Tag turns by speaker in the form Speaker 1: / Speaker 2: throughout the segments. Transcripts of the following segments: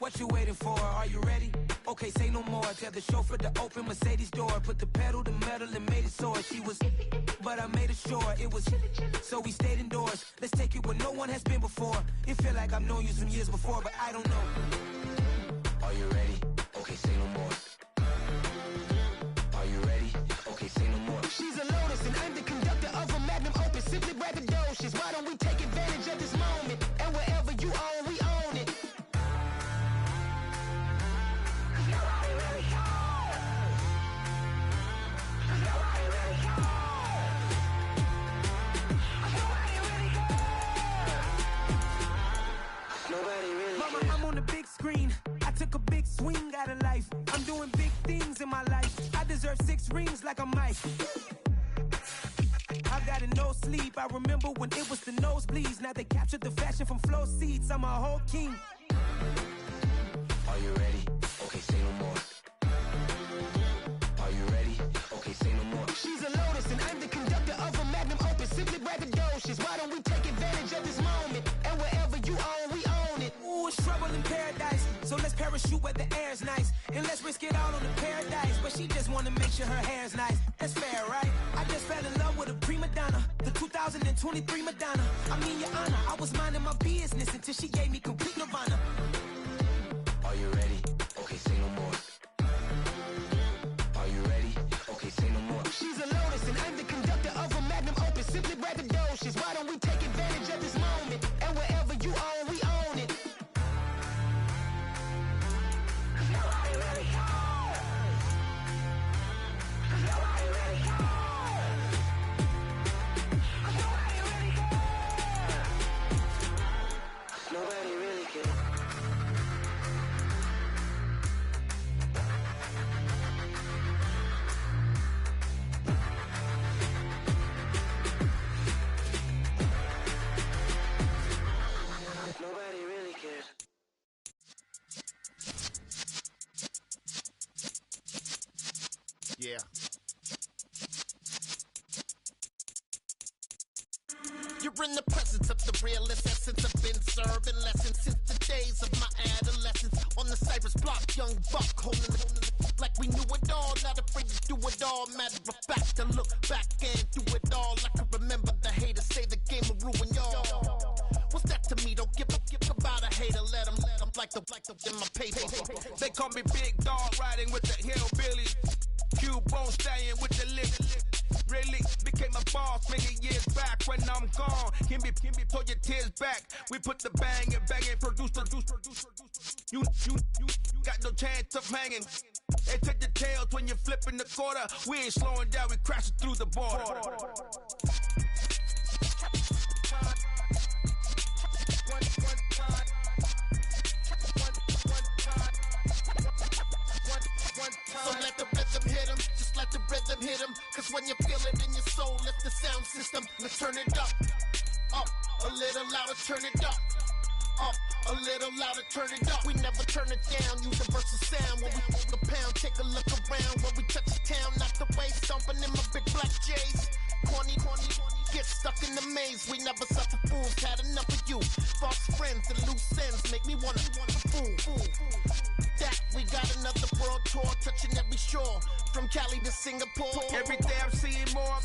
Speaker 1: What you waiting for? Are you ready? Okay, say no more. Tell the chauffeur to open Mercedes door. Put the pedal to metal and made it soar. She was, but I made it sure it was. So we stayed indoors. Let's take it where no one has been before. It feel like I've known you some years before, but I don't know. Are you ready? Okay, say no more. Are you ready? Okay, say no more.
Speaker 2: She's a Lotus and I'm the conductor of a magnum opus. Simply braggadocious. Why don't we take advantage of this moment? And wherever you own, we own it.
Speaker 1: Mama, I'm on the big screen. I took a big swing out of life. I'm doing big things in my life. I deserve 6 rings like a Mike. I've got no sleep. I remember when it was the nosebleeds. Now they captured the fashion from flow seats. I'm a whole king. Are you ready? Okay, say no more. Are you ready? Okay, say no more.
Speaker 2: She's a Lotus and I'm the conductor of a magnum opus. Simply braggadocious. Why don't we take advantage of this moment? And wherever you own, we own it.
Speaker 1: Ooh, it's trouble in paradise. So let's parachute where the air's nice. And let's risk it all on the paradise. But she just wanna make sure her hair's nice. That's fair, right? I just fell in love with a prima donna. The 2023 Madonna. I mean, your honor, I was minding my business until she gave me complete nirvana. Are you ready? Okay, say no more. Are you ready? Okay, say no more.
Speaker 2: She's a Lotus and I'm the conductor of a magnum opus. Simply braggadocious. Why don't we take advantage of this moment? And wherever you own, we own it.
Speaker 1: Nobody really cares. Nobody really cares.
Speaker 3: Yeah. You're in the presence of the realest essence. I've been serving lessons since the days of my adolescence. On the Cypress block, young buck holding it like we knew it all. Not afraid to do it all. Matter of fact, to look back and do it all. I can remember the haters say the game will ruin y'all. What's that to me? Don't give about a hater. Let them like the in my paper.
Speaker 4: They call me Big Dog, riding with the hillbillies. Q-Bone stallion with the lip. Really became a boss many years back. When I'm gone, can be pull your tears back. We put the bang and produce. You got no chance of hanging. They take the tails when you're flipping the quarter. We ain't slowing down, we crashing through the border.
Speaker 3: So let the rhythm hit him, just let the rhythm hit him. Cause when you feel it in your soul, lift the sound system. Let's turn it up, a little louder, turn it up. A little louder, turn it up. We never turn it down, universal sound. When we hold the pound, take a look around. When we touch the town, knock the way, stomping in my big black J's. Corny, get stuck in the maze. We never suffer fools, had enough of you. False friends and loose ends make me wanna fool. That we got another world tour, touching every shore, from Cali to Singapore.
Speaker 4: Every day I'm seeing more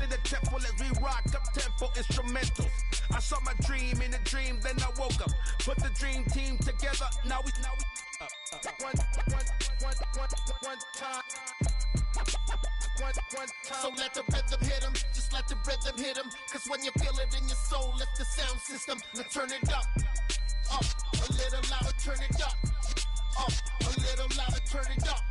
Speaker 4: in the temple as we rock up tempo instrumentals. I saw my dream in a dream, then I woke up. Put the dream team together, now we one time.
Speaker 3: So let the rhythm hit him, just let the rhythm hit him. Cause when you feel it in your soul, lift the sound system. Now turn it up, a little louder, turn it up, a little louder, turn it up.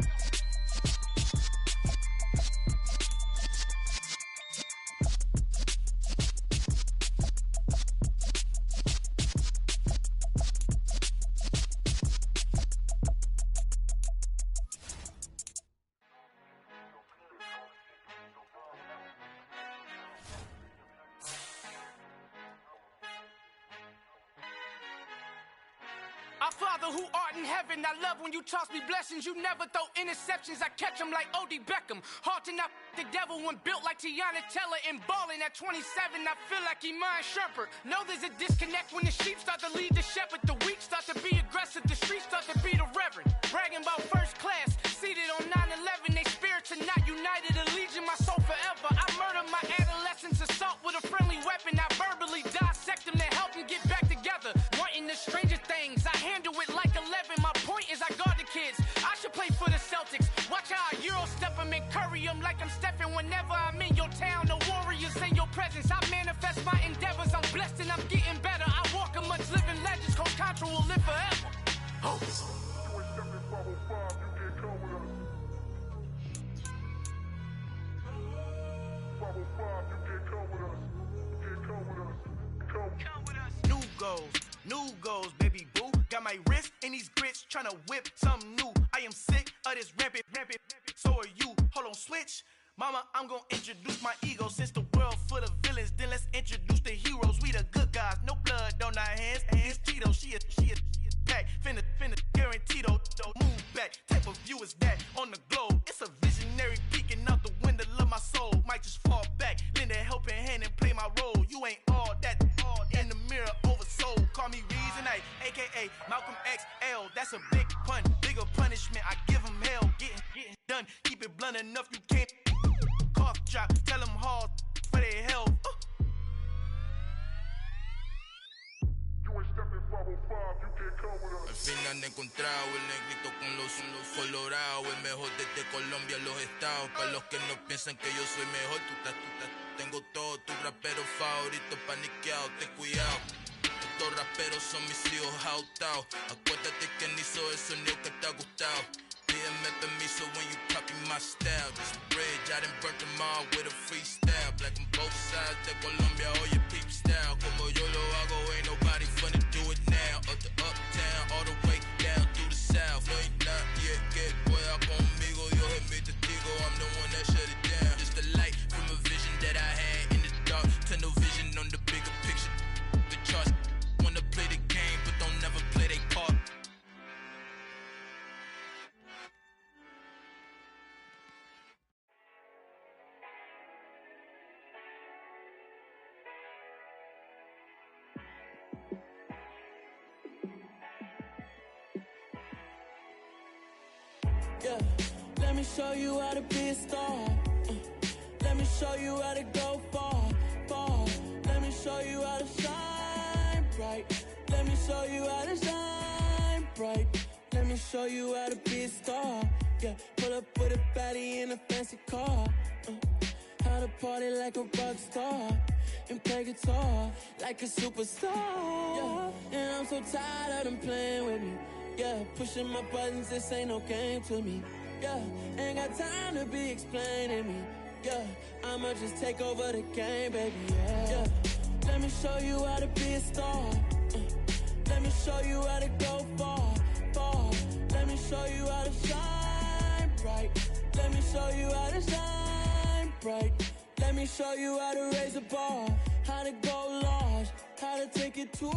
Speaker 2: Our Father who art in heaven, I love when you toss me blessings. You never throw interceptions, I catch them like O.D. Beckham. Hard to not the devil when built like Tiana Teller and balling at 27. I feel like Iman Shumpert. Know there's a disconnect when the sheep start to lead the shepherd. The weak start to be aggressive, the streets start to be the reverend. Bragging about first class, seated on 9/11. They spirits are not united, a legion, my soul forever. I murder my adolescence, assault with a friendly weapon. I verbally dissect them to help them get back together. Wanting the stranger things, I handle it like 11. My point is I guard the kids. I should play for the Celtics. Watch how I Euro step them and curry them like I'm stepping. Whenever I'm in your town, the warriors in your presence. I manifest my endeavors. I'm blessed and I'm getting better. I walk amongst living legends. Coach Contra will live forever. Oh.
Speaker 4: New goals, baby boo. Got my wrist in these grits, tryna whip something new. I am sick of this rampant. So are you. Hold on, switch. Mama, I'm gonna introduce my ego. Since the world full of villains, then let's introduce the heroes. We the good guys, no blood on our hands. It's Tito, she is back. Finna, guaranteed, move back. Type of view is that on the globe. It's a visionary peeking out the window of my soul. Might just fall back, lend a helping hand and play my role. You ain't all that in the mirror oversold. Call me Reasonite, aka Malcolm XL. That's a big pun, bigger punishment. I give him hell, getting done. Keep it blunt enough, you can't cough drop. Tell them hard for their health.
Speaker 5: Al fin han encontrado el negrito con los colorados, el mejor desde Colombia, los estados. Para los que no piensan que yo soy mejor, tengo todos tus raperos favoritos paniqueados, ten cuidado. Estos raperos son mis hijos jautados. Acuérdate que ni hizo el sonido que te ha gustado. Pídeme permiso when you copy my style. This bridge, I done burnt them all with a freestyle. Black on both sides de Colombia, oye peep style. Como yo lo hago, ain't nobody finna do it now. Up to uptown, all the way down through the south. No hay nadie que pueda conmigo, Dios es mi testigo. I'm the one that shut it down. Just the light from a vision that I had in the dark. Tunnel vision on the bigger picture. The charts wanna play the game, but don't never play their part.
Speaker 6: Yeah, let me show you how to be a star. Let me show you how to go far. Let me show you how to shine bright. Let me show you how to shine bright. Let me show you how to be a star. Yeah, pull up with a baddie in a fancy car. How to party like a rock star and play guitar like a superstar. Yeah, and I'm so tired of them playing with me. Yeah, pushing my buttons, this ain't no game to me. Yeah, ain't got time to be explaining me. Yeah, I'ma just take over the game, baby. Yeah, let me show you how to be a star. Let me show you how to go far. Let me show you how to shine bright. Let me show you how to shine bright. Let me show you how to raise a bar, how to go large, how to take it too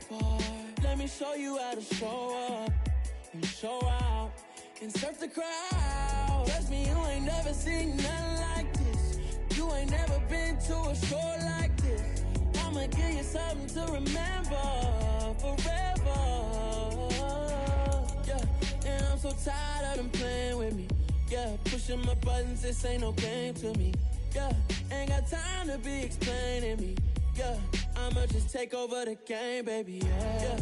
Speaker 6: far. Let me show you how to show up and show out and surf the crowd. Trust me, you ain't never seen nothing like this. You ain't never been to a show like this. I'ma give you something to remember forever. Yeah, and I'm so tired of them playing with me. Yeah, pushing my buttons, this ain't no game to me. Yeah, ain't got time to be explaining me. Yeah, I'ma just take over the game, baby. Yeah,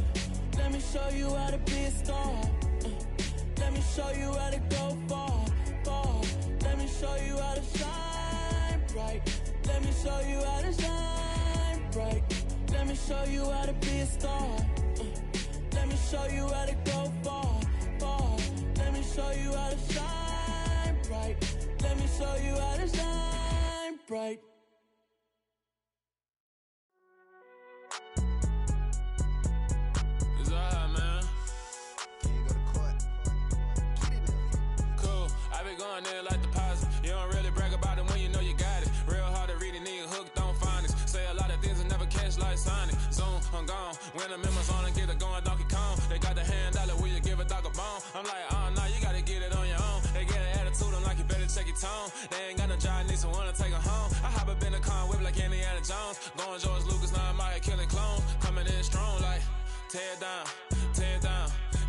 Speaker 6: let me show you how to be a star. Let me show you how to go far. Let me show you how to shine bright. Let me show you how to shine bright. Let me show you how to be a star. Let me show you how to go far. Let me show you how to shine bright. Let me show you how to shine bright.
Speaker 7: It's alright, man. Cool. I be going there like deposit. You don't really brag about it when you know you got it. Real hard to read a nigga hooked, don't find it. Say a lot of things and never catch like Sonic. Zoom, I'm gone. When I'm in my zone, I get it going Donkey Kong. They got the hand tone. They ain't got no job, need someone to take her home. I hop up in the car, whip like Indiana Jones. Going George Lucas, now I'm out here killing clones. Coming in strong like, tear it down, tear it down.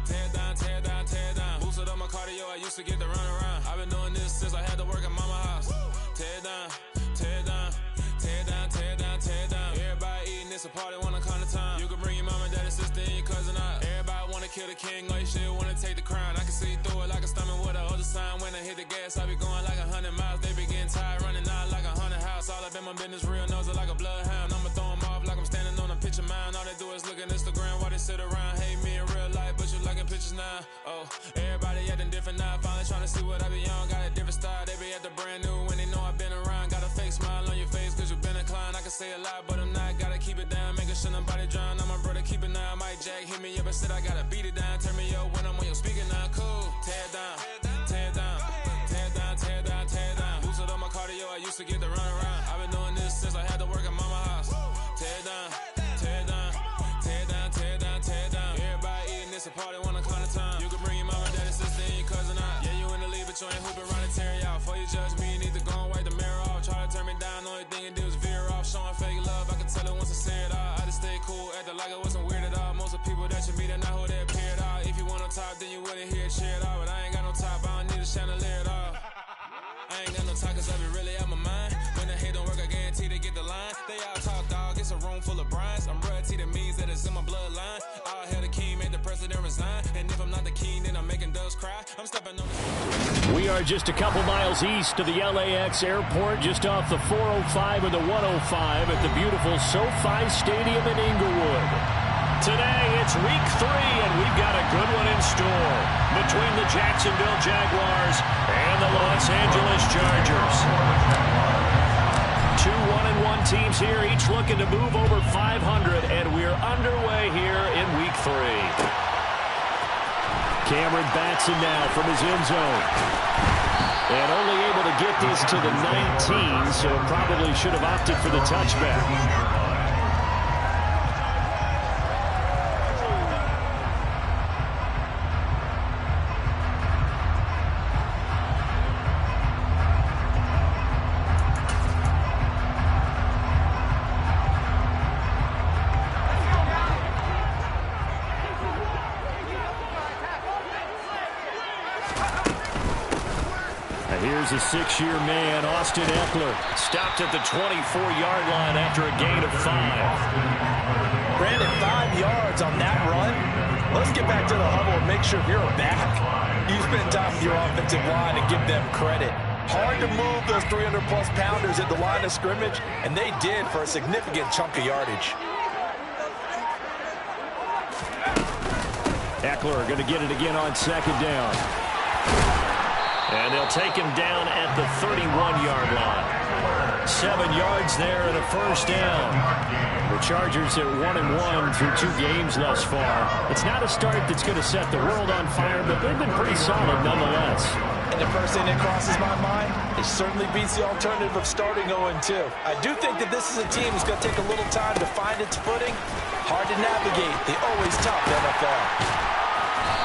Speaker 7: Tear it down, tear it down, tear it down. Boosted up my cardio, I used to get to run around. I've been doing this since I had to work at mama house. Tear it down, tear it down, tear it down, tear it down, tear it down. Everybody eating, it's a party, wanna come to time. You can bring your mama, daddy, sister, and your cousin out. Everybody wanna kill the king, or you shit wanna take the crown. I can see through it like a stomach with a other sign. When I hit the gas, I be going like 100 miles. They be getting tired, running out like 100 house. All up in my business, real nose like a bloodhound. I'ma throw them off like I'm standing on a picture mound. All they do is look at Instagram while they sit around. Hate me in real life, but you liking pictures now. Oh, everybody acting different now. Finally trying to see what I be on. Got a different style, they be at the brand new when they know I've been around. Got a fake smile on your face cause you been inclined. I can say a lot, but I'm not. Gotta keep it down, making sure nobody drown. I'm my brother, keep it now. Mike Jack hit me up and said I gotta beat it down. Turn me up when I'm on your speaker now. Cool, tear it down, tear it down, tear it down, tear it down, tear it down. Boosted up my cardio, I used to get to run around. I've been doing this since I had to work at mama house. Tear it down, tear it down, tear it down, tear it down, tear it down. Everybody eating, it's a party, wanna come to time. You can bring your mama, daddy, sister, and your cousin out. Yeah, you in the league, but you ain't hooping around and tear out. Before you judge me, you need to go and wipe the mirror off. Try to turn me down, the only thing you do is veer off. Showing fake love, I can tell it once I say it all. I just stay cool, acting like it wasn't weird at all. Most of the people that you meet are not who they appear at all. If you want on top, then you wouldn't hear it cheer at all. But I ain't got no top, I don't need a chandelier at all. I ain't got no talk, cause I be really out my mind. When the hate don't work, I guarantee they get the line. They all talk, dog, it's a room full of brines. I'm royalty, that means that it's in my bloodline. All hail the king, made the president resign. And if I'm not the king, then I'm making doves cry. I'm stepping on the...
Speaker 8: We are just a couple miles east of the LAX airport, just off the 405 and the 105 at the beautiful SoFi Stadium in Inglewood. Today, it's week 3, and we've got a good one in store between the Jacksonville Jaguars and the Los Angeles Chargers. 2 1-1 teams here, each looking to move over 500, and we're underway here in week 3. Cameron Batson now from his end zone. And only able to get this to the 19, so probably should have opted for the touchback. Here's a 6-year man, Austin Eckler, stopped at the 24-yard line after a gain of 5.
Speaker 9: Brandon, 5 yards on that run. Let's get back to the huddle and make sure you're back. You spend time with your offensive line and give them credit. Hard to move those 300-plus pounders at the line of scrimmage, and they did for a significant chunk of yardage.
Speaker 8: Eckler going to get it again on 2nd down. And they'll take him down at the 31-yard line. 7 yards there and a 1st down. The Chargers are 1-1 through 2 games thus far. It's not a start that's going to set the world on fire, but they've been pretty solid nonetheless.
Speaker 9: And the first thing that crosses my mind, it certainly beats the alternative of starting 0-2. I do think that this is a team that's going to take a little time to find its footing. Hard to navigate the always tough NFL.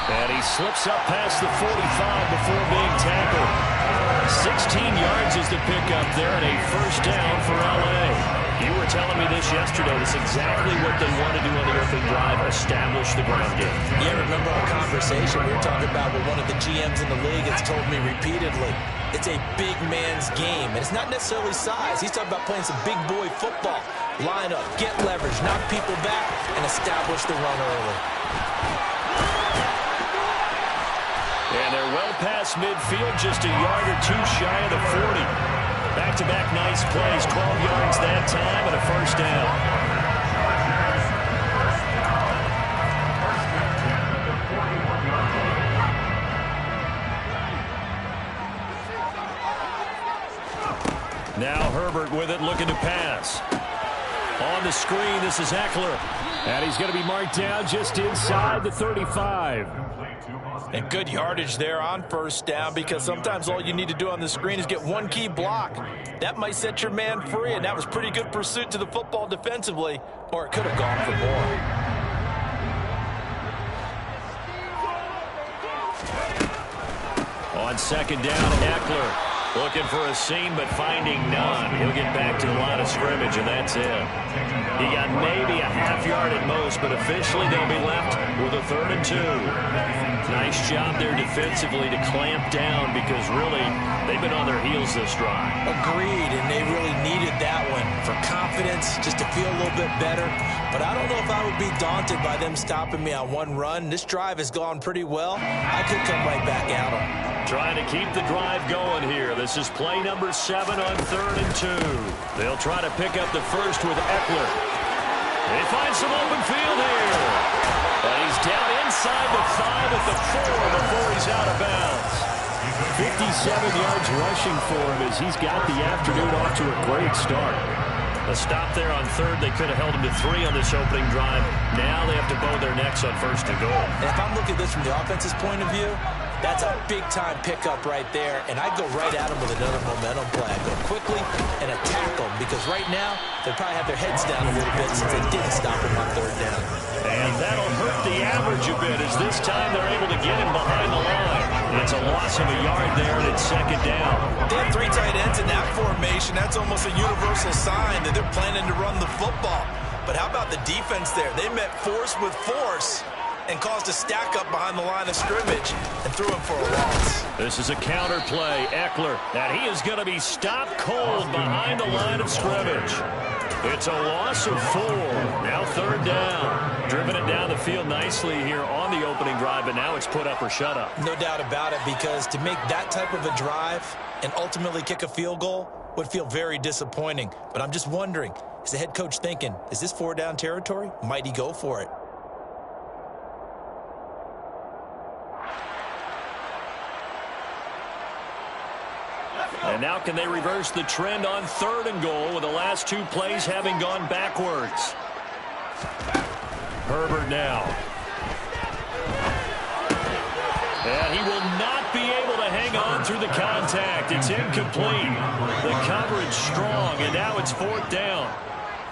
Speaker 8: And he slips up past the 45 before being tackled. 16 yards is the pickup there and a 1st down for L.A. You were telling me this yesterday. It's exactly what they want to do on the opening drive, establish the ground game.
Speaker 9: Yeah, remember our conversation we were talking about with one of the GMs in the league has told me repeatedly. It's a big man's game, and it's not necessarily size. He's talking about playing some big boy football. Line up, get leverage, knock people back, and establish the run early.
Speaker 8: And they're well past midfield, just a yard or 2 shy of the 40. Back-to-back nice plays, 12 yards that time and a 1st down. Now Herbert with it, looking to pass. On the screen, this is Eckler. And he's going to be marked down just inside the 35.
Speaker 9: And good yardage there on 1st down, because sometimes all you need to do on the screen is get one key block. That might set your man free, and that was pretty good pursuit to the football defensively, or it could have gone for more.
Speaker 8: On 2nd down, Eckler. Looking for a seam, but finding none. He'll get back to the line of scrimmage, and that's it. He got maybe a half yard at most, but officially they'll be left with a 3rd and 2. Nice job there defensively to clamp down because really they've been on their heels this drive.
Speaker 9: Agreed, and they really needed that one for confidence, just to feel a little bit better. But I don't know if I would be daunted by them stopping me on one run. This drive has gone pretty well. I could come right back at them.
Speaker 8: Trying to keep the drive going here. This is play number 7 on 3rd and 2. They'll try to pick up the first with Eckler. They find some open field here. And he's down inside the 5 at the 4 before he's out of bounds. 57 yards rushing for him as he's got the afternoon off to a great start. A stop there on 3rd. They could have held him to 3 on this opening drive. Now they have to bow their necks on 1st and goal.
Speaker 9: And if I'm looking at this from the offense's point of view, that's a big-time pickup right there, and I'd go right at them with another momentum play. I'd go quickly and attack them because right now they probably have their heads down a little bit since they didn't stop him on 3rd down.
Speaker 8: And that'll hurt the average a bit as this time they're able to get him behind the line. It's a loss of a yard there, and it's 2nd down.
Speaker 9: They have 3 tight ends in that formation. That's almost a universal sign that they're planning to run the football. But how about the defense there? They met force with force and caused a stack up behind the line of scrimmage and threw him for a loss.
Speaker 8: This is a counter play. Eckler, and he is going to be stopped cold behind the line of scrimmage. It's a loss of 4. Now 3rd down. Driven it down the field nicely here on the opening drive, but now it's put up or shut up.
Speaker 9: No doubt about it, because to make that type of a drive and ultimately kick a field goal would feel very disappointing. But I'm just wondering, is the head coach thinking, is this 4-down territory? Might he go for it?
Speaker 8: And now can they reverse the trend on 3rd and goal with the last 2 plays having gone backwards? Herbert now. And he will not be able to hang on through the contact. It's incomplete. The coverage strong, and now it's 4th down.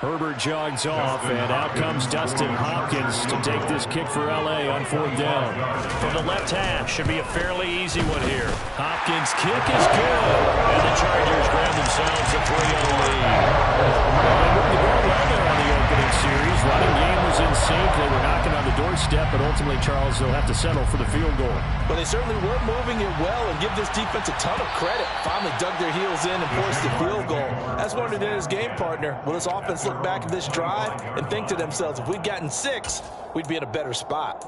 Speaker 8: Herbert jogs off, and out comes Dustin Hopkins to take this kick for L.A. on 4th down. From the left hash, should be a fairly easy one here. Hopkins' kick is good, and the Chargers grab themselves a 3-0 lead. They moved the ball well there on the opening series. Running game was in sync. They were knocking on the doorstep, but ultimately, Charles, they'll have to settle for the field goal.
Speaker 9: Well, they certainly were moving it well, and give this defense a ton of credit. Finally dug their heels in and forced the field goal. That's one of his game partner. Will this offense look back at this drive and think to themselves, if we'd gotten 6, we'd be in a better spot?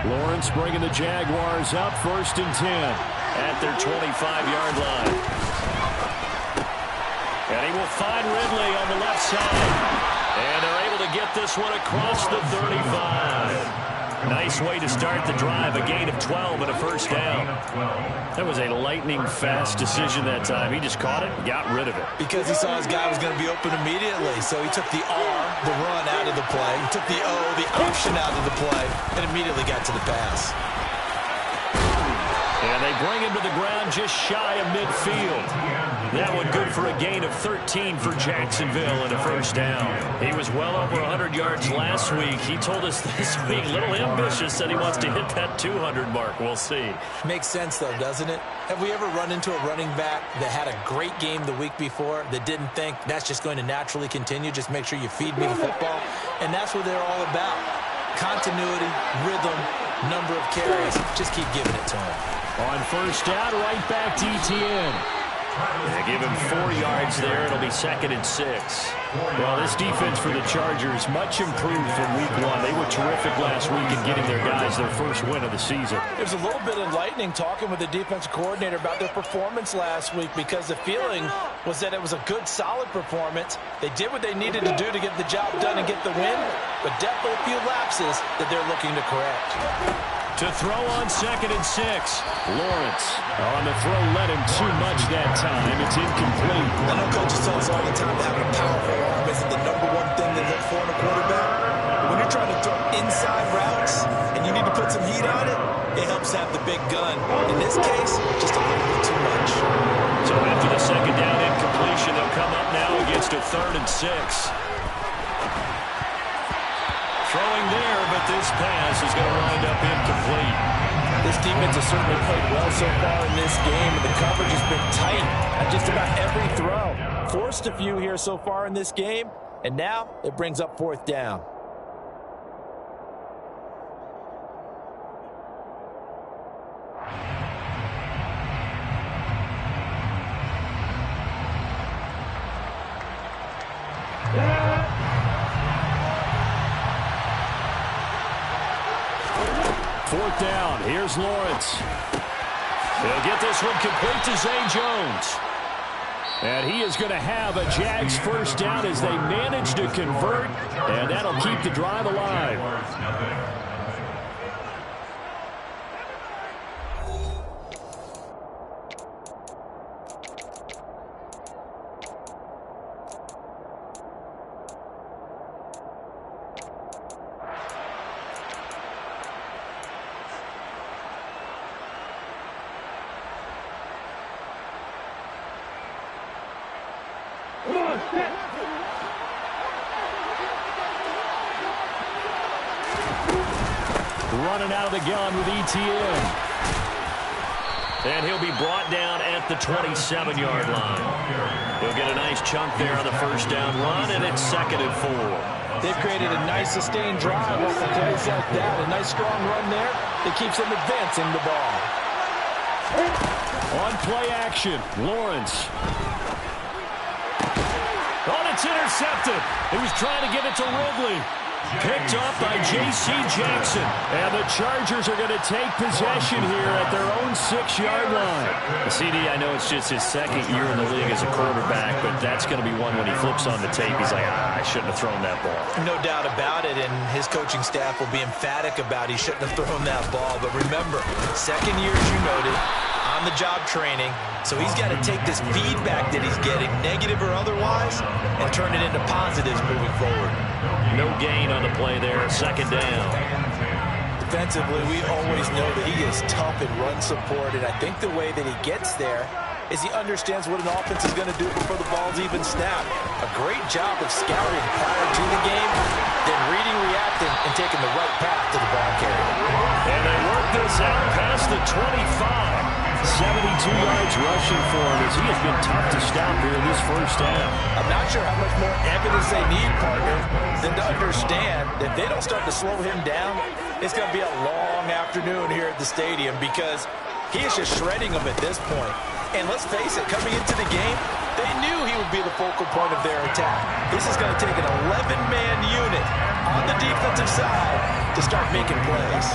Speaker 8: Lawrence bringing the Jaguars up 1st and 10 at their 25-yard line. And he will find Ridley on the left side. And they're able to get this one across the 35. Nice way to start the drive, a gain of 12 and a 1st down. That was a lightning-fast decision that time. He just caught it and got rid of it.
Speaker 9: Because he saw his guy was going to be open immediately, so he took the R, the run, out of the play. He took the O, the option, out of the play, and immediately got to the pass.
Speaker 8: And they bring him to the ground just shy of midfield. That one good for a gain of 13 for Jacksonville and a 1st down. He was well over 100 yards last week. He told us this week, a little ambitious, said he wants to hit that 200 mark. We'll see.
Speaker 9: Makes sense, though, doesn't it? Have we ever run into a running back that had a great game the week before that didn't think that's just going to naturally continue? Just make sure you feed me the football. And that's what they're all about. Continuity, rhythm, number of carries. Just keep giving it to him.
Speaker 8: On 1st down, right back to ETN. They give him 4 yards there. It'll be 2nd and 6. Well, this defense for the Chargers, much improved from week 1. They were terrific last week in getting their guys their first win of the season.
Speaker 9: There's a little bit enlightening talking with the defensive coordinator about their performance last week, because the feeling was that it was a good, solid performance. They did what they needed to do to get the job done and get the win, but definitely a few lapses that they're looking to correct.
Speaker 8: To throw on 2nd and 6. Lawrence on the throw, led him too much that time. It's incomplete.
Speaker 9: I know coaches tell us all the time that having a powerful arm isn't the #1 thing they look for in a quarterback. When you're trying to throw inside routes and you need to put some heat on it, it helps have the big gun. In this case, just a little bit too much.
Speaker 8: So after the 2nd down incompletion, they'll come up now against a 3rd and 6. this pass is going to wind up incomplete.
Speaker 9: This defense has certainly played well so far in this game, and the coverage has been tight on just about every throw. Forced a few here so far in this game, and now it brings up 4th down.
Speaker 8: Fourth down. Here's Lawrence. He'll get this one complete to Zay Jones. And he is going to have a Jags first down as they manage to convert, and that'll keep the drive alive. Running out of the gun with ETN. And he'll be brought down at the 27-yard line. He'll get a nice chunk there on the first down run, and it's 2nd and 4.
Speaker 9: They've created a nice sustained drive off the plays like that. A nice strong run there that keeps them advancing the ball.
Speaker 8: On play action, Lawrence. Oh, it's intercepted. He was trying to get it to Ridley. Picked up by J.C. Jackson. And the Chargers are going to take possession here at their own 6-yard line. CD, I know it's just his 2nd year in the league as a quarterback, but that's going to be one when he flips on the tape. He's like, I shouldn't have thrown that ball.
Speaker 9: No doubt about it, and his coaching staff will be emphatic about he shouldn't have thrown that ball. But remember, 2nd year, as you noted, on-the-job training, so he's got to take this feedback that he's getting, negative or otherwise, and turn it into positives moving forward.
Speaker 8: No gain on the play there, 2nd down.
Speaker 9: Defensively, we always know that he is tough in run support, and I think the way that he gets there is he understands what an offense is going to do before the ball's even snapped. A great job of scouting prior to the game, then reading, reacting, and taking the right path to the ball carrier.
Speaker 8: And they work this out past the 25. 72 yards rushing for him as he has been tough to stop here in this first half.
Speaker 9: I'm not sure how much more evidence they need, partner, than to understand that if they don't start to slow him down, it's going to be a long afternoon here at the stadium because he is just shredding them at this point. And let's face it, coming into the game, they knew he would be the focal point of their attack. This is going to take an 11-man unit on the defensive side to start making plays.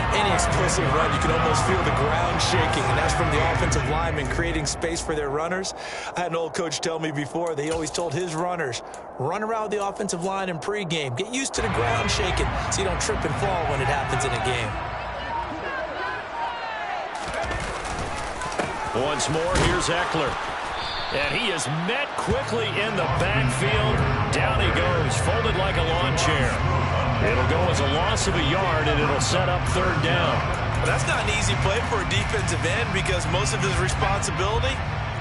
Speaker 9: Any explosive run, you can almost feel the ground shaking, and that's from the offensive linemen creating space for their runners. I had an old coach tell me before, they always told his runners, run around the offensive line in pregame. Get used to the ground shaking so you don't trip and fall when it happens in a game.
Speaker 8: Once more, here's Eckler. And he is met quickly in the backfield. Down he goes, folded like a lawn chair. It'll go as a loss of a yard, and it'll set up 3rd down.
Speaker 9: Well, that's not an easy play for a defensive end because most of his responsibility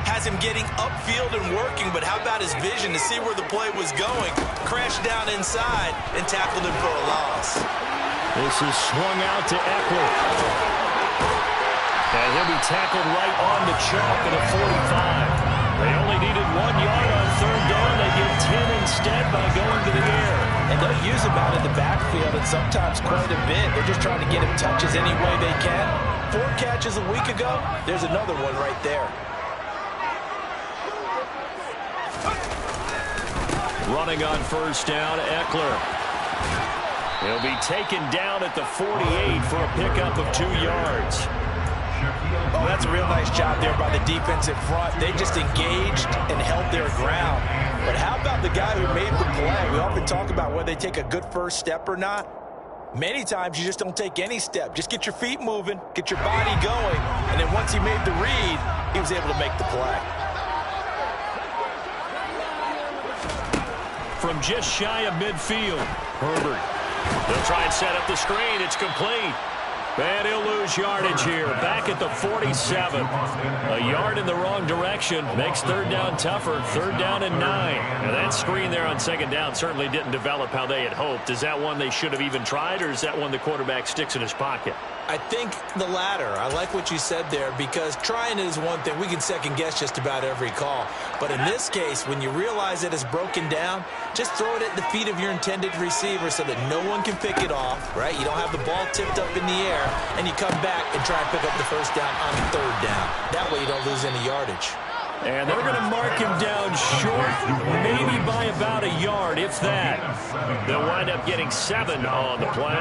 Speaker 9: has him getting upfield and working, but how about his vision to see where the play was going? Crashed down inside and tackled him for a loss.
Speaker 8: This is swung out to Eckler. And he'll be tackled right on the chalk at a 45. They only needed 1 yard on 3rd down. They get 10 instead by going to the air.
Speaker 9: And they'll use him out in the backfield and sometimes quite a bit. They're just trying to get him touches any way they can. 4 catches a week ago. There's another one right there.
Speaker 8: Running on 1st down, Eckler. He'll be taken down at the 48 for a pickup of 2 yards.
Speaker 9: Oh, that's a real nice job there by the defensive front. They just engaged and held their ground. But how about the guy who made the play? We often talk about whether they take a good first step or not. Many times you just don't take any step. Just get your feet moving, get your body going, and then once he made the read, he was able to make the play.
Speaker 8: From just shy of midfield, Herbert. They'll try and set up the screen. It's complete. And he'll lose yardage here. Back at the 47. A yard in the wrong direction makes third down tougher. Third down and 9. And that screen there on second down certainly didn't develop how they had hoped. Is that one they should have even tried, or is that one the quarterback sticks in his pocket?
Speaker 9: I think the latter. I like what you said there, because trying it is one thing. We can second-guess just about every call. But in this case, when you realize it is broken down, just throw it at the feet of your intended receiver so that no one can pick it off, right? You don't have the ball tipped up in the air, and you come back and try and pick up the first down on third down. That way you don't lose any yardage.
Speaker 8: And they're going to mark him down short, maybe by about a yard, if that. They'll wind up getting 7 on the play,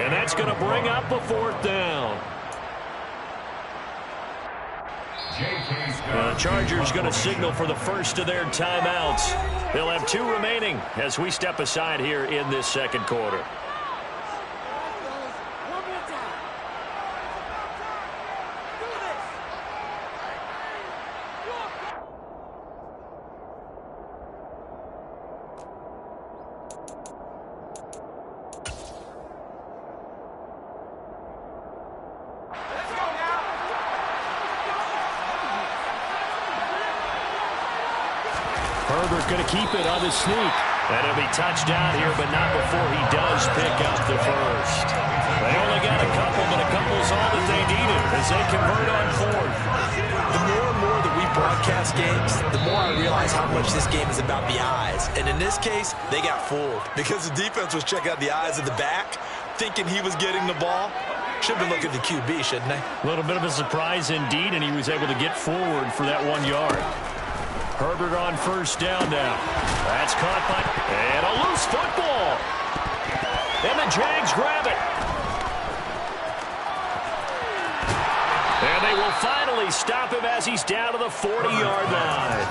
Speaker 8: and that's going to bring up a fourth down. The Chargers going to signal for the first of their timeouts. They'll have 2 remaining as we step aside here in this second quarter. Herbert going to keep it on the sneak. And it'll be touchdown here, but not before he does pick up the first. They only got a couple, but a couple's all that they needed as they convert on fourth.
Speaker 9: The more and more that we broadcast games, the more I realize how much this game is about the eyes. And in this case, they got fooled because the defense was checking out the eyes of the back, thinking he was getting the ball. Should have been looking at the QB, shouldn't they?
Speaker 8: A little bit of a surprise indeed, and he was able to get forward for that 1 yard. Herbert on first down now. That's caught by... And a loose football. And the Jags grab it. And they will finally stop him as he's down to the 40-yard line.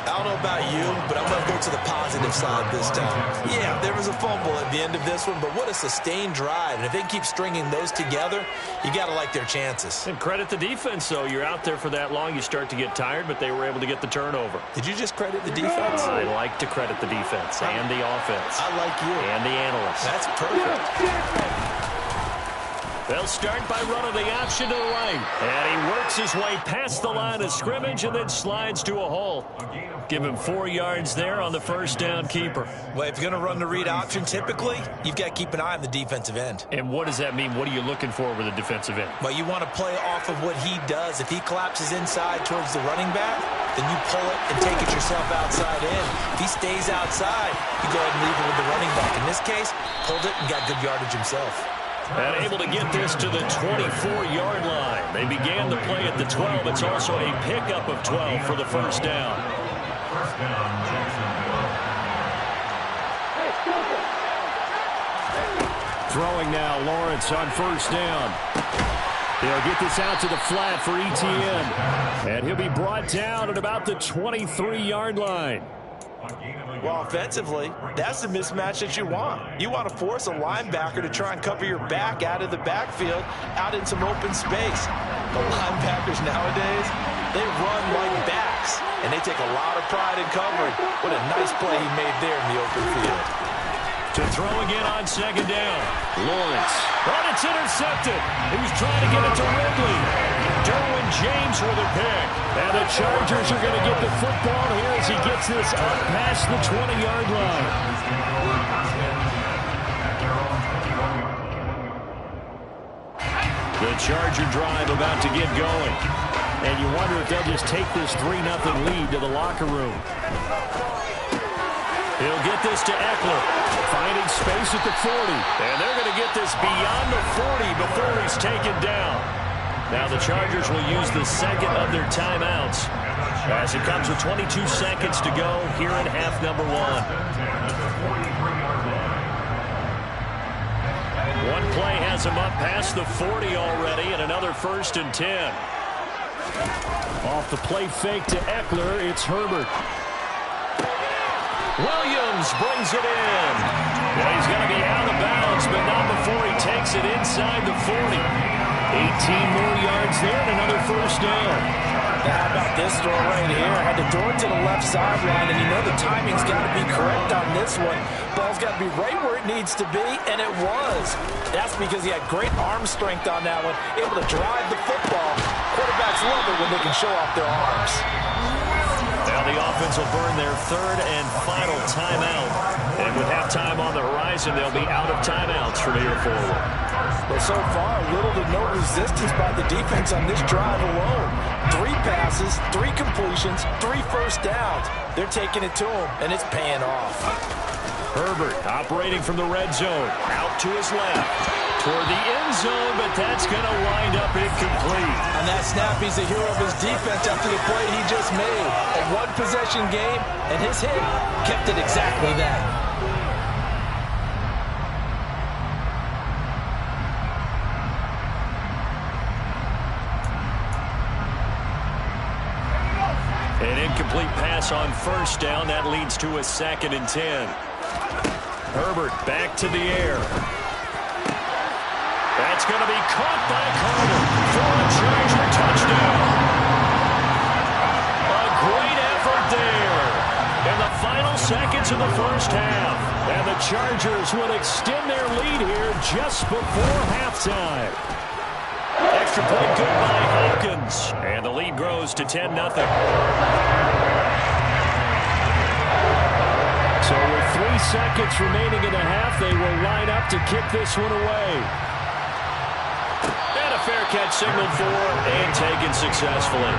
Speaker 9: I don't know about you, but I'm going to go to the positive side this time. Yeah, there was a fumble at the end of this one, but what a sustained drive. And if they keep stringing those together, you got to like their chances.
Speaker 8: And credit the defense, though. You're out there for that long, you start to get tired, but they were able to get the turnover.
Speaker 9: Did you just credit the defense?
Speaker 8: I like to credit the defense and the offense.
Speaker 9: I like you.
Speaker 8: And the analysts.
Speaker 9: That's perfect.
Speaker 8: They'll start by running the option to the right. And he works his way past the line of scrimmage and then slides to a hole. Give him 4 yards there on the first down keeper.
Speaker 9: Well, if you're going to run the read option, typically, you've got to keep an eye on the defensive end.
Speaker 8: And what does that mean? What are you looking for with a defensive end?
Speaker 9: Well, you want to play off of what he does. If he collapses inside towards the running back, then you pull it and take it yourself outside in. If he stays outside, you go ahead and leave it with the running back. In this case, pulled it and got good yardage himself.
Speaker 8: And able to get this to the 24-yard line. They began the play at the 12. It's also a pickup of 12 for the first down. Throwing now, Lawrence on first down. They'll get this out to the flat for Etienne. And he'll be brought down at about the 23-yard line.
Speaker 9: Well, offensively, that's the mismatch that you want. You want to force a linebacker to try and cover your back out of the backfield, out in some open space. The linebackers nowadays, they run like backs, and they take a lot of pride in covering. What a nice play he made there in the open field.
Speaker 8: To throw again on second down. Lawrence. But it's intercepted. He was trying to get it to Ridley. Derwin James with a pick. And the Chargers are going to get the football here as he gets this up past the 20-yard line. The Charger drive about to get going. And you wonder if they'll just take this 3-0 lead to the locker room. He'll get this to Eckler, finding space at the 40. And they're going to get this beyond the 40 before he's taken down. Now the Chargers will use the second of their timeouts as it comes with 22 seconds to go here in half number 1. One play has him up past the 40 already, and another 1st and 10. Off the play fake to Eckler, it's Herbert. Williams brings it in. Well, he's going to be out of bounds, but not before he takes it inside the 40. 18 more yards there and another first down.
Speaker 9: Now, how about this throw right here? Had to throw it to the left sideline, and you know the timing's got to be correct on this one. Ball's got to be right where it needs to be, and it was. That's because he had great arm strength on that one, able to drive the football. Quarterbacks love it when they can show off their arms.
Speaker 8: Now the offense will burn their third and final timeout. And with halftime on the horizon, they'll be out of timeouts from here forward.
Speaker 9: But so far, little to no resistance by the defense on this drive alone. 3 passes, 3 completions, 3 first downs. They're taking it to him, and it's paying off.
Speaker 8: Herbert operating from the red zone. Out to his left. Toward the end zone, but that's going to wind up incomplete.
Speaker 9: On that snap, he's the hero of his defense after the play he just made. A one-possession game, and his hit kept it exactly that.
Speaker 8: An incomplete pass on first down. That leads to a 2nd and 10. Herbert back to the air. That's going to be caught by Carter for a Charger touchdown. A great effort there in the final seconds of the first half. And the Chargers will extend their lead here just before halftime. Extra point good by Hopkins. And the lead grows to 10-0. So with 3 seconds remaining in the half, they will line up to kick this one away. And a fair catch signaled for and taken successfully.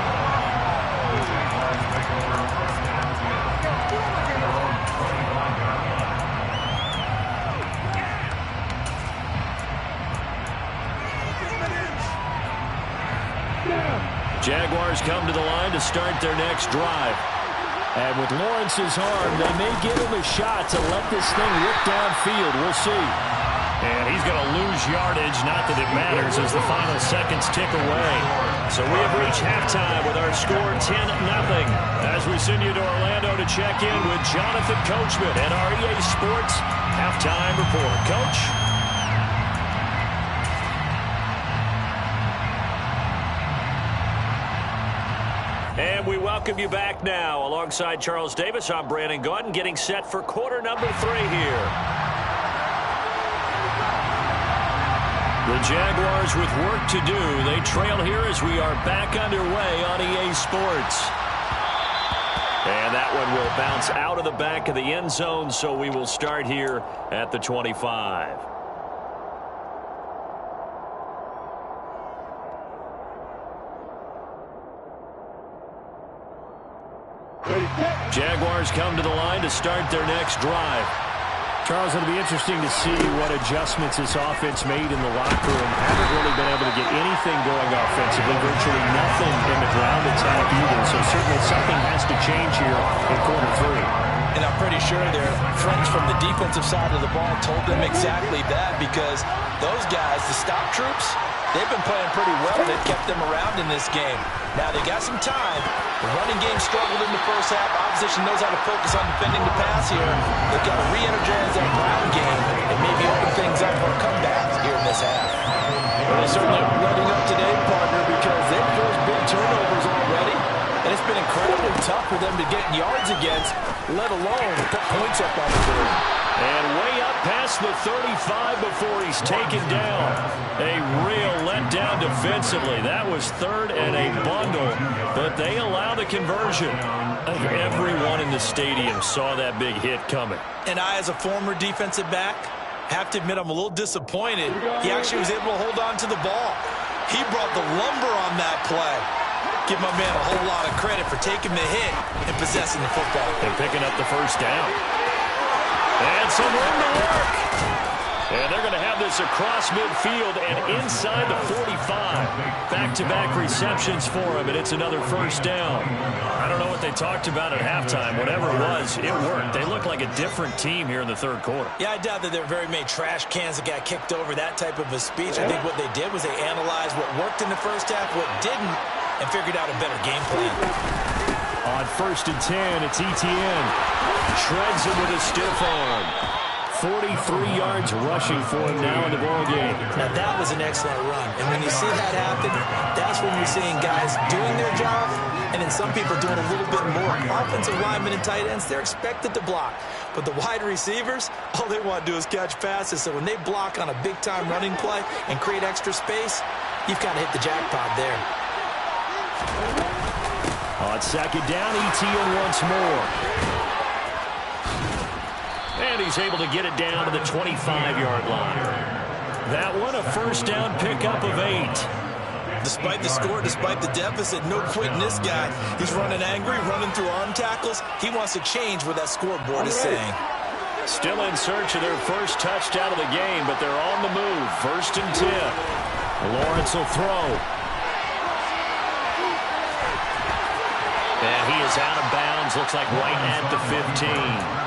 Speaker 8: Jaguars come to the line to start their next drive. And with Lawrence's arm, they may give him a shot to let this thing rip downfield. We'll see. And he's going to lose yardage, not that it matters, as the final seconds tick away. So we have reached halftime with our score 10-0. As we send you to Orlando to check in with Jonathan Coachman and our EA Sports Halftime Report. Coach? And we welcome you back now. Alongside Charles Davis, I'm Brandon Gaudin, getting set for quarter number 3 here. The Jaguars with work to do. They trail here as we are back underway on EA Sports. And that one will bounce out of the back of the end zone, so we will start here at the 25. Jaguars come to the line to start their next drive.
Speaker 10: Charles, it'll be interesting to see what adjustments this offense made in the locker room. Haven't really been able to get anything going offensively, virtually nothing in the ground attack either. So certainly something has to change here in quarter 3.
Speaker 9: And I'm pretty sure their friends from the defensive side of the ball told them exactly that, because those guys, the stop troops, they've been playing pretty well. They've kept them around in this game. Now they got some time. The running game struggled in the first half. Opposition knows how to focus on defending the pass here. They've got to re-energize that ground game and maybe open things up for a comeback here in this half. Well, they certainly are running up today, partner, because they've forced big turnovers already. And it's been incredibly tough for them to get yards against, let alone put points up on the board.
Speaker 8: And way up past the 35 before he's taken down. A real letdown defensively. That was 3rd and a bundle, but they allow the conversion. Everyone in the stadium saw that big hit coming.
Speaker 9: And I, as a former defensive back, have to admit I'm a little disappointed. He actually was able to hold on to the ball. He brought the lumber on that play. Give my man a whole lot of credit for taking the hit and possessing the football.
Speaker 8: And picking up the first down. And some room to work. And they're going to have this across midfield and inside the 45. Back-to-back receptions for him, and it's another first down. I don't know what they talked about at halftime. Whatever it was, it worked. They look like a different team here in the third quarter.
Speaker 9: Yeah, I doubt that there are very many trash cans that got kicked over, that type of a speech. I think what they did was they analyzed what worked in the first half, what didn't, and figured out a better game plan.
Speaker 8: On 1st and 10, it's Etienne. Shreds him with a stiff arm. 43 yards rushing for him now in the ball game.
Speaker 9: Now that was an excellent run. And when you see that happen, that's when you're seeing guys doing their job, and then some people doing a little bit more. Offensive linemen and tight ends, they're expected to block. But the wide receivers, all they want to do is catch passes. So when they block on a big-time running play and create extra space, you've kind of hit the jackpot there.
Speaker 10: On second down, Etienne once more. And he's able to get it down to the 25-yard line. That one, a first down pickup of 8.
Speaker 9: Despite the score, despite the deficit, no quitting this guy. He's running angry, running through arm tackles. He wants to change what that scoreboard is saying.
Speaker 10: Still in search of their first touchdown of the game, but they're on the move. First and 10. Lawrence will throw. And he is out of bounds. Looks like right at the 15.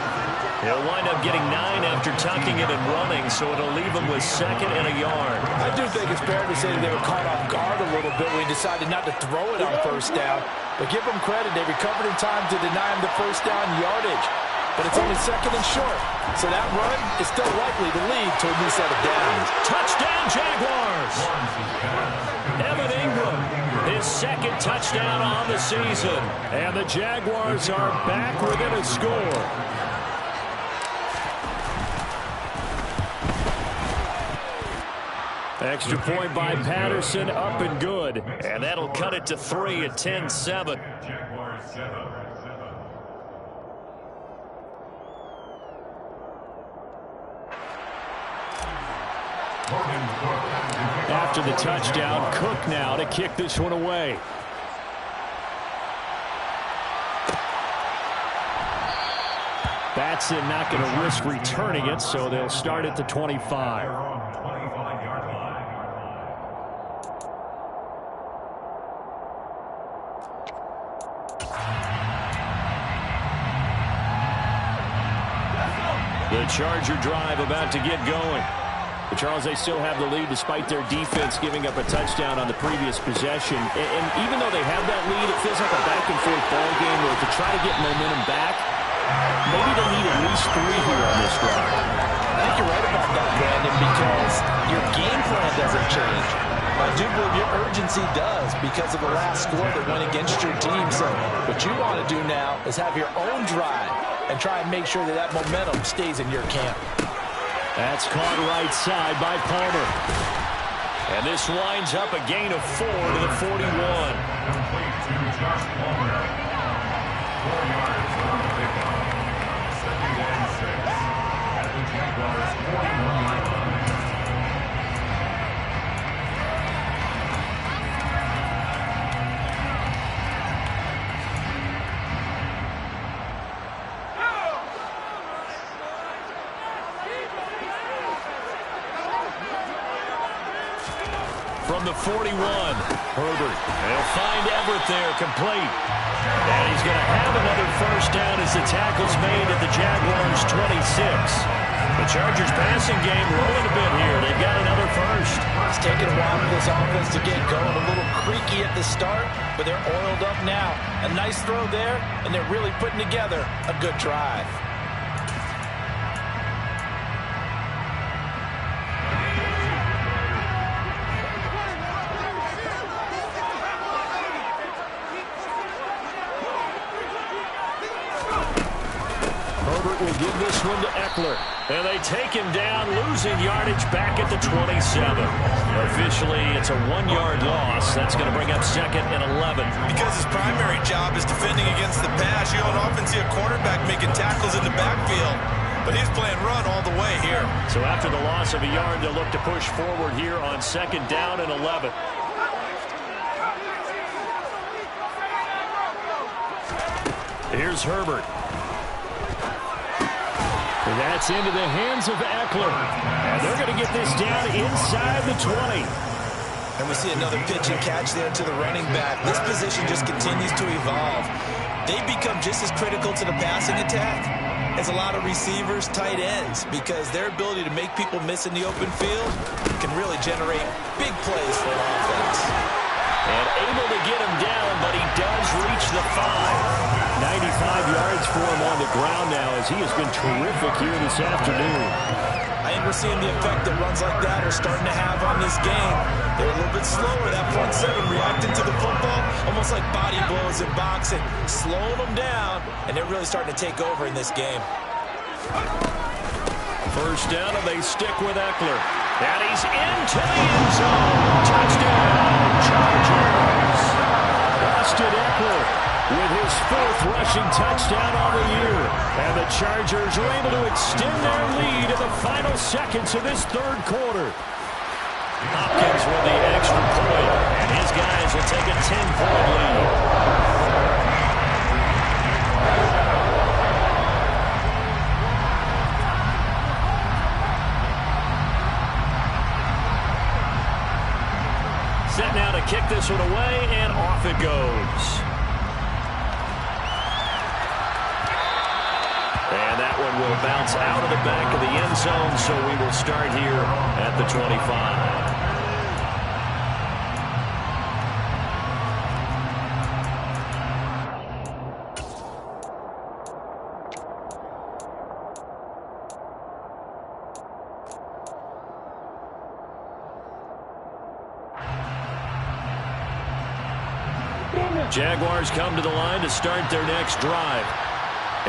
Speaker 10: He'll wind up getting 9 after tucking it and running, so it'll leave him with 2nd and a yard.
Speaker 11: I do think it's fair to say that they were caught off guard a little bit when he decided not to throw it on first down. But give them credit, they recovered in time to deny him the first down yardage. But it's only 2nd and short, so that run is still likely to lead to a new set of downs.
Speaker 10: Touchdown, Jaguars! Evan Ingram, his 2nd touchdown on the season. And the Jaguars are back within a score. Extra point by Patterson, up and good. And that'll cut it to 3 at 10-7. After the touchdown, Cook now to kick this one away. Batson not going to risk returning it, so they'll start at the 25. The Charger drive about to get going. But Charles, they still have the lead despite their defense giving up a touchdown on the previous possession. And even though they have that lead, it feels like a back-and-forth ball game where to try to get momentum back, maybe they need at least 3 here on this drive.
Speaker 9: I think you're right about that, Brandon, because your game plan doesn't change. I do believe your urgency does because of the last score that went against your team. So what you want to do now is have your own drive and try and make sure that that momentum stays in your camp.
Speaker 10: That's caught right side by Palmer. And this winds up a gain of 4 to the 41. From the 41, Herbert. They'll find Everett there, complete. And he's going to have another first down as the tackle's made at the Jaguars' 26. The Chargers' passing game rolling a bit here. They've got another first.
Speaker 9: It's taken a while for this offense to get going. A little creaky at the start, but they're oiled up now. A nice throw there, and they're really putting together a good drive.
Speaker 10: Will give this one to Eckler. And they take him down, losing yardage back at the 27. Officially, it's a 1-yard loss. That's going to bring up 2nd and 11.
Speaker 12: Because his primary job is defending against the pass, you don't often see a cornerback making tackles in the backfield. But he's playing run all the way here.
Speaker 10: So after the loss of a yard, they'll look to push forward here on 2nd down and 11. Here's Herbert. That's into the hands of Eckler. And they're going to get this down inside the 20.
Speaker 9: And we see another pitch and catch there to the running back. This position just continues to evolve. They become just as critical to the passing attack as a lot of receivers, tight ends, because their ability to make people miss in the open field can really generate big plays for an offense.
Speaker 10: And able to get him down, but he does reach the 5. yards for him on the ground now, as he has been terrific here this afternoon.
Speaker 9: I think we're seeing the effect that runs like that are starting to have on this game. They're a little bit slower, that front seven reacting to the football, almost like body blows in boxing, slowing them down, and they're really starting to take over in this game.
Speaker 10: First down, and they stick with Eckler. And he's into the end zone. Touchdown, Chargers. Austin Eckler with his 4th rushing touchdown on the year. And the Chargers are able to extend their lead in the final seconds of this 3rd quarter. Hopkins with the extra point, and his guys will take a 10-point lead. Set now to kick this one away, and off it goes. And that one will bounce out of the back of the end zone, so we will start here at the 25. Jaguars come to the line to start their next drive.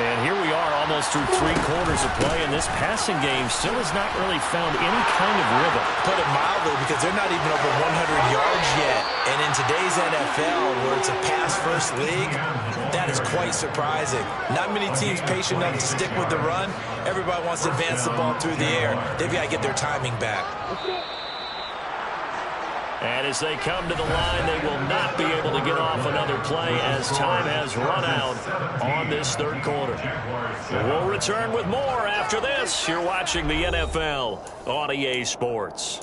Speaker 10: And here we are almost through 3 quarters of play, and this passing game still has not really found any kind of rhythm.
Speaker 9: Put it mildly, because they're not even over 100 yards yet. And in today's NFL, where it's a pass-first league, that is quite surprising. Not many teams patient enough to stick with the run. Everybody wants to advance the ball through the air. They've got to get their timing back.
Speaker 10: And as they come to the line, they will not be able to get off another play as time has run out on this 3rd quarter. We'll return with more after this. You're watching the NFL on EA Sports.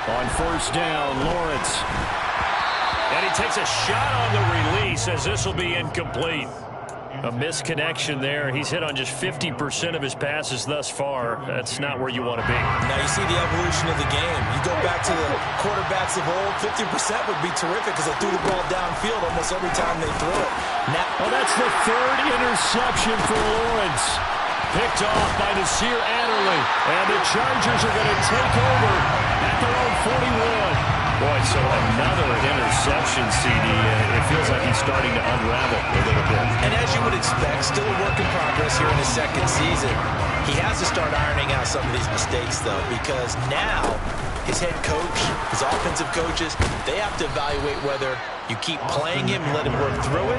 Speaker 10: On first down, Lawrence. And he takes a shot on the release as this will be incomplete. A misconnection there. He's hit on just 50% of his passes thus far. That's not where you want to be.
Speaker 9: Now you see the evolution of the game. You go back to the quarterbacks of old, 50% would be terrific because they threw the ball downfield almost every time they threw it.
Speaker 10: Now, that's the 3rd interception for Lawrence. Picked off by Nasir Adderley. And the Chargers are going to take over at their own 41. Boy, so another interception, CD. It feels like he's starting to unravel a little bit.
Speaker 9: And as you would expect, still a work in progress here in his 2nd season. He has to start ironing out some of these mistakes, though, because now his head coach, his offensive coaches, they have to evaluate whether you keep playing him and let him work through it,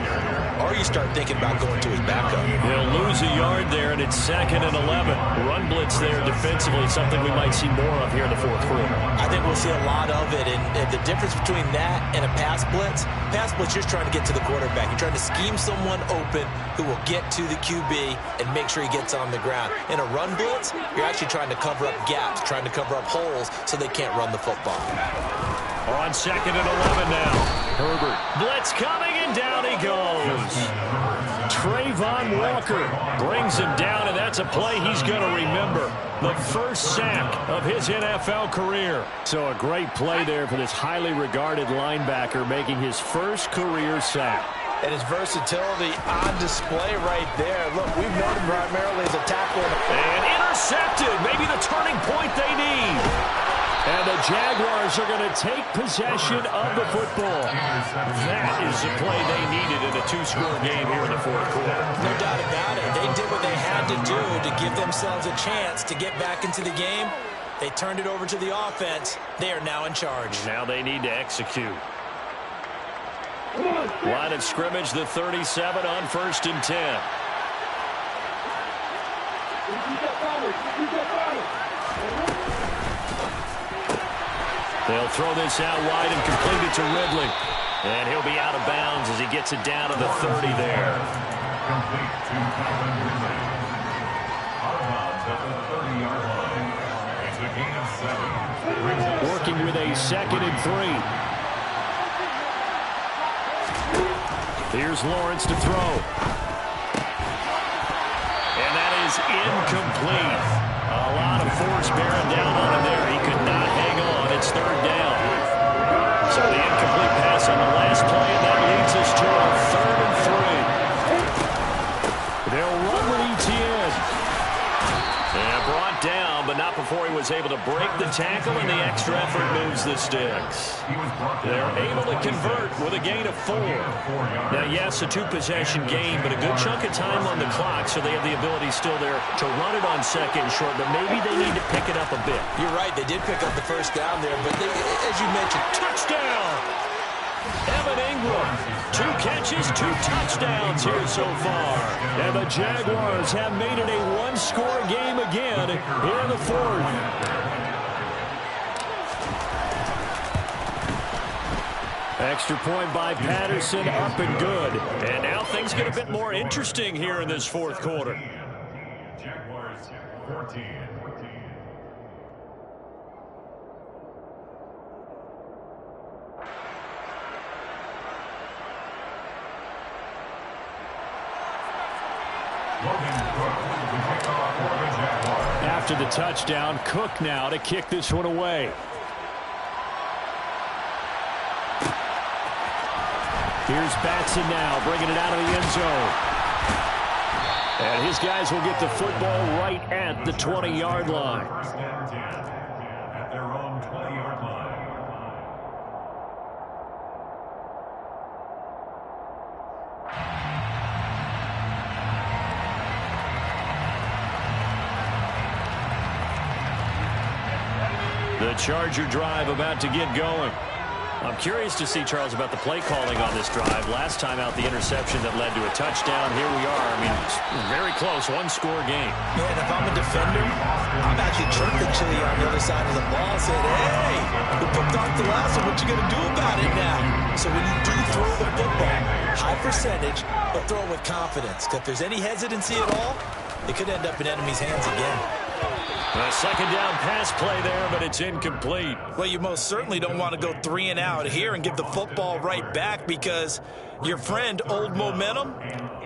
Speaker 9: or you start thinking about going to his backup.
Speaker 10: He'll lose a yard there, and it's 2nd and 11. Run blitz there defensively, something we might see more of here in the 4th quarter.
Speaker 9: I think we'll see a lot of it, and the difference between that and a pass blitz, you're trying to get to the quarterback. You're trying to scheme someone open who will get to the QB and make sure he gets on the ground. In a run blitz, you're actually trying to cover up gaps, trying to cover up holes so they can't run the football.
Speaker 10: On 2nd and 11 now. Herbert. Blitz coming, and down he goes. Trayvon Walker brings him down, and that's a play he's going to remember. The first sack of his NFL career. So a great play there for this highly regarded linebacker, making his first career sack.
Speaker 11: And his versatility on display right there. Look, we've known him primarily as a tackler.
Speaker 10: And intercepted. Maybe the turning point they need. And the Jaguars are going to take possession of the football. That is the play they needed in a 2-score game here in the 4th quarter.
Speaker 9: No doubt about it. They did what they had to do to give themselves a chance to get back into the game. They turned it over to the offense. They are now in charge.
Speaker 10: Now they need to execute. Line of scrimmage, the 37 on 1st and 10. They'll throw this out wide and complete it to Ridley. And he'll be out of bounds as he gets it down to the 30 there. Working with a 2nd and 3. Here's Lawrence to throw.
Speaker 8: incomplete. A lot of force bearing down on him there. He could not hang on. It's third down. So the incomplete pass on the last play, and that leads us to a 3rd and 3. They'll run with Etienne. And brought down, but not before he was able to break the tackle, and the extra effort moves the sticks. They're able to convert with a gain of 4. Now, yes, a 2-possession game, but a good chunk of time on the clock, so they have the ability still there to run it on 2nd and short, but maybe they need to pick it up a bit.
Speaker 9: You're right, they did pick up the first down there, but they, as you mentioned,
Speaker 8: touchdown! Evan Ingram, 2 catches, 2 touchdowns here so far. And the Jaguars have made it a 1-score game again here in the 4th. Extra point by Patterson, up and good. And now things get a bit more interesting here in this 4th quarter.
Speaker 13: Jaguars 14.
Speaker 10: After the touchdown, Cook now to kick this one away. Here's Batson now, bringing it out of the end zone. And his guys will get the football right at the 20-yard line.
Speaker 13: First and 10 at their own 20-yard line.
Speaker 10: The Charger drive about to get going. I'm curious to see, Charles, about the play calling on this drive. Last time out, the interception that led to a touchdown. Here we are. I mean, it's very close, 1-score game.
Speaker 9: Man, if I'm a defender, I'm actually chirping Chili on the other side of the ball and saying, hey, we picked off the last one. What you going to do about it now? So when you do throw the football, high percentage, but throw it with confidence. Because if there's any hesitancy at all, it could end up in enemy's hands again.
Speaker 10: A second down pass play there, but it's incomplete.
Speaker 9: Well, you most certainly don't want to go 3 and out here and give the football right back, because your friend, Old Momentum,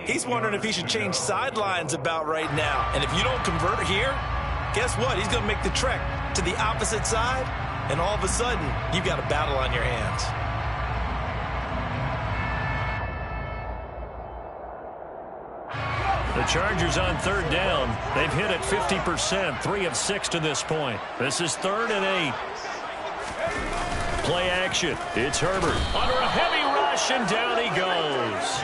Speaker 9: he's wondering if he should change sidelines about right now. And if you don't convert here, guess what? He's going to make the trek to the opposite side, and all of a sudden, you've got a battle on your hands.
Speaker 10: The Chargers on 3rd down. They've hit it 50%, 3 of 6 to this point. This is 3rd and 8. Play action. It's Herbert under a heavy rush, and down he goes.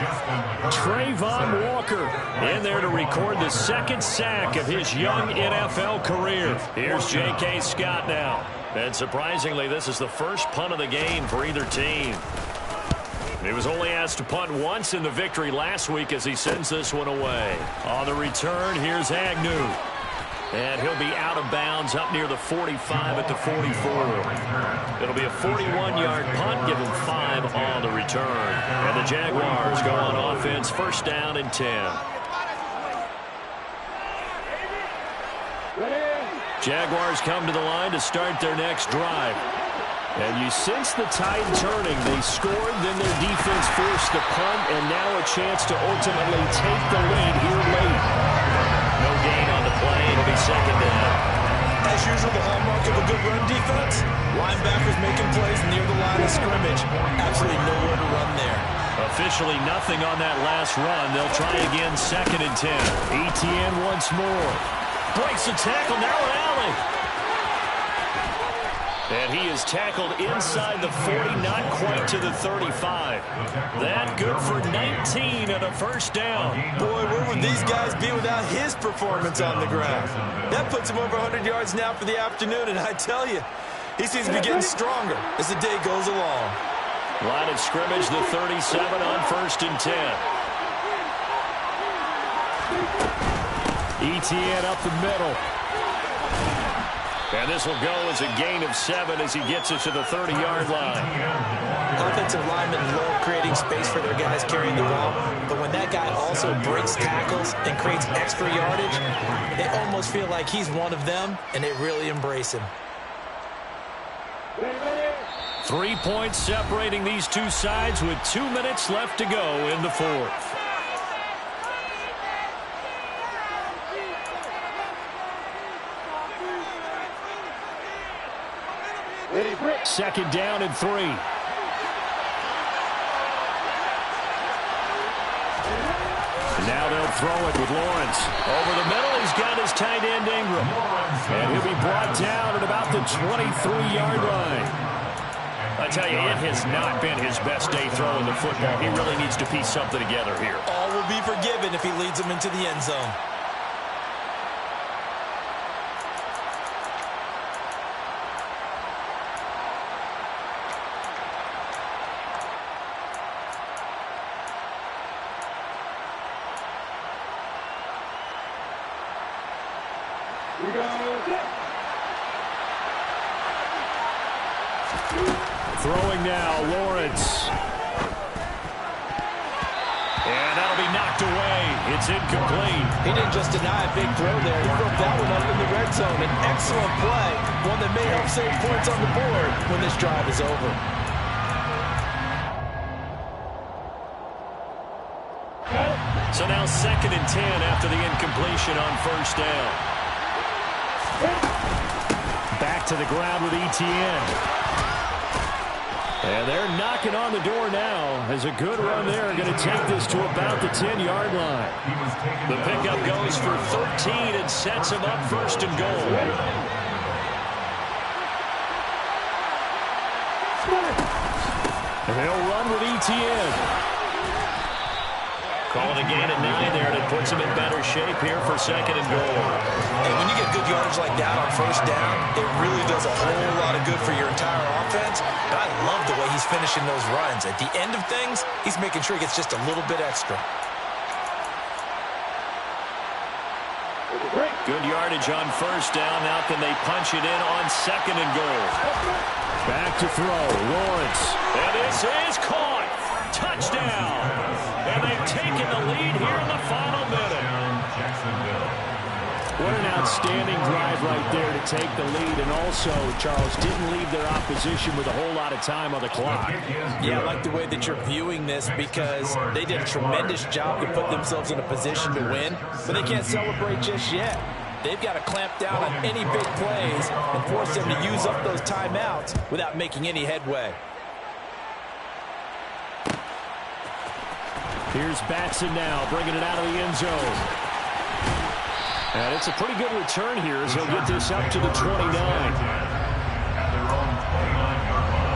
Speaker 10: Trayvon Walker in there to record the 2nd sack of his young NFL career. Here's J.K. Scott now. And surprisingly, this is the first punt of the game for either team. He was only asked to punt once in the victory last week as he sends this one away. On the return, here's Agnew. And he'll be out of bounds up near the 45 at the 44. It'll be a 41-yard punt, give him 5 on the return. And the Jaguars go on offense, 1st down and 10. Jaguars come to the line to start their next drive. And you sense the tide turning. They scored, then their defense forced the punt, and now a chance to ultimately take the lead here late. No gain on the play. It'll be 2nd down.
Speaker 9: As usual, the hallmark of a good run defense, linebackers making plays near the line of scrimmage. Absolutely nowhere to run there.
Speaker 10: Officially nothing on that last run. They'll try again, 2nd and 10. Etienne once more. Breaks the tackle, now an alley. And he is tackled inside the 40, not quite to the 35. That good for 19 and a 1st down.
Speaker 9: Boy, where would these guys be without his performance on the ground? That puts him over 100 yards now for the afternoon, and I tell you, he seems to be getting stronger as the day goes along.
Speaker 10: Line of scrimmage, the 37 on 1st and 10. Etienne up the middle. And this will go as a gain of 7 as he gets it to the 30-yard line.
Speaker 9: Offensive linemen love creating space for their guys carrying the ball, but when that guy also breaks tackles and creates extra yardage, they almost feel like he's one of them, and they really embrace him.
Speaker 10: 3 points separating these two sides with 2 minutes left to go in the 4th. second down and 3. Now they'll throw it with Lawrence. Over the middle, he's got his tight end Ingram. And he'll be brought down at about the 23-yard line. I tell you, it has not been his best day throwing the football. He really needs to piece something together here.
Speaker 9: All will be forgiven if he leads them into the end zone.
Speaker 10: Throwing now, Lawrence. And that'll be knocked away. It's incomplete.
Speaker 11: He didn't just deny a big throw there. He broke that one up in the red zone. An excellent play. One that may help save points on the board when this drive is over.
Speaker 10: So now 2nd and 10 after the incompletion on first down. Back to the ground with Etienne. And they're knocking on the door now as a good run there. Going to take this to about the 10-yard line. The pickup goes for 13 and sets him up 1st and goal. And they'll run with Etienne. Call it a gain at 9 there, and it puts him in better shape here for 2nd and goal.
Speaker 9: And when you get good yardage like that on first down, it really does a whole lot of good for your entire offense. And I love the way he's finishing those runs. At the end of things, he's making sure he gets just a little bit extra.
Speaker 10: Good yardage on first down. Now can they punch it in on 2nd and goal? Back to throw. Lawrence. And this is caught. Touchdown. And they've taken the lead here in the final minute. What an outstanding drive right there to take the lead. And also, Charles, didn't leave their opposition with a whole lot of time on the clock.
Speaker 11: Yeah, I like the way that you're viewing this because they did a tremendous job to put themselves in a position to win, but they can't celebrate just yet. They've got to clamp down on any big plays and force them to use up those timeouts without making any headway.
Speaker 10: Here's Batson now, bringing it out of the end zone. And it's a pretty good return here as he'll get this up to the 29.
Speaker 13: At their own 29-yard line.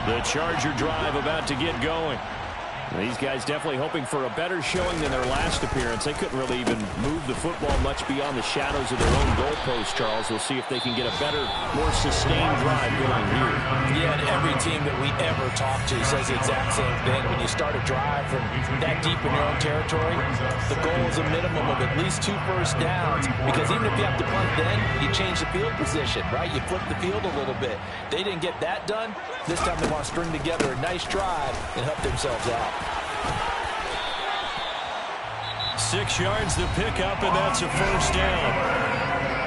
Speaker 10: The Charger drive about to get going. These guys definitely hoping for a better showing than their last appearance. They couldn't really even move the football much beyond the shadows of their own goalpost, Charles. We'll see if they can get a better, more sustained drive going here.
Speaker 11: Yeah, and every team that we ever talk to says the exact same thing. When you start a drive from that deep in your own territory, the goal is a minimum of at least 2 first downs. Because even if you have to punt then, you change the field position, right? You flip the field a little bit. They didn't get that done. This time they want to string together a nice drive and help themselves out.
Speaker 10: 6 yards the pickup, and that's a first down.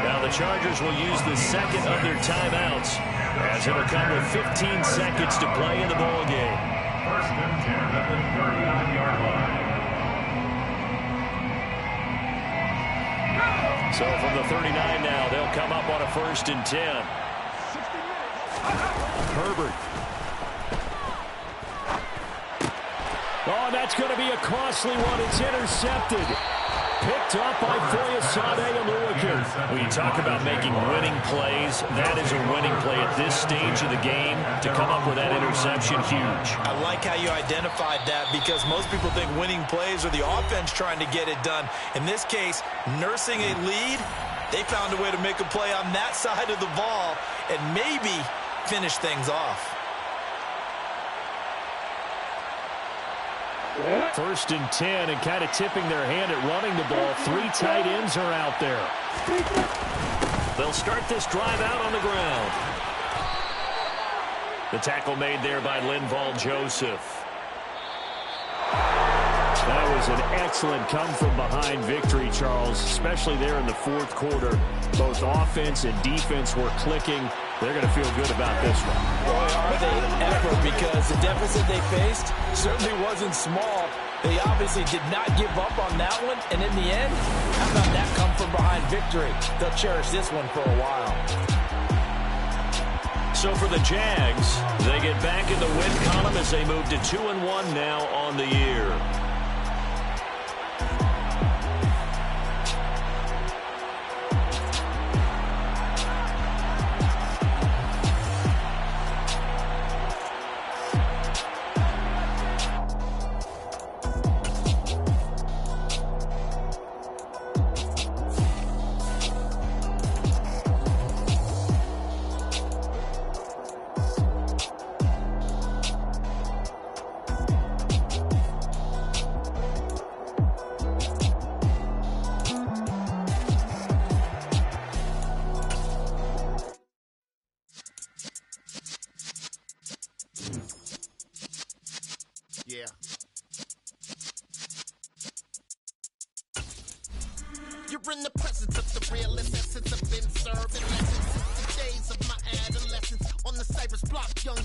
Speaker 10: Now the Chargers will use the second of their timeouts as it'll come with 15 seconds to play in the ball game.
Speaker 13: 1st and 10 at the 39-yard line.
Speaker 10: So from the 39 now, they'll come up on a 1st and 10. Herbert. Oh, that's going to be a costly one. It's intercepted. Picked up by Foyesade Oluwakin. When you talk about making winning plays, that is a winning play at this stage of the game. To come up with that interception, huge.
Speaker 9: I like how you identified that because most people think winning plays are the offense trying to get it done. In this case, nursing a lead, they found a way to make a play on that side of the ball and maybe finish things off.
Speaker 10: 1st and 10, and kind of tipping their hand at running the ball. 3 tight ends are out there. They'll start this drive out on the ground.
Speaker 8: The tackle made there by Linval Joseph.
Speaker 10: That was an excellent come-from-behind victory, Charles, especially there in the fourth quarter. Both offense and defense were clicking. They're going to feel good about this one.
Speaker 11: Boy, are they ever, because the deficit they faced certainly wasn't small. They obviously did not give up on that one, and in the end, how about that come-from-behind victory? They'll cherish this one for a while.
Speaker 8: So for the Jags, they get back in the win column as they move to 2-1 now on the year.
Speaker 3: Yeah. You're in the presence of the realest essence. I've been serving lessons since the days of my adolescence. On the Cypress block, young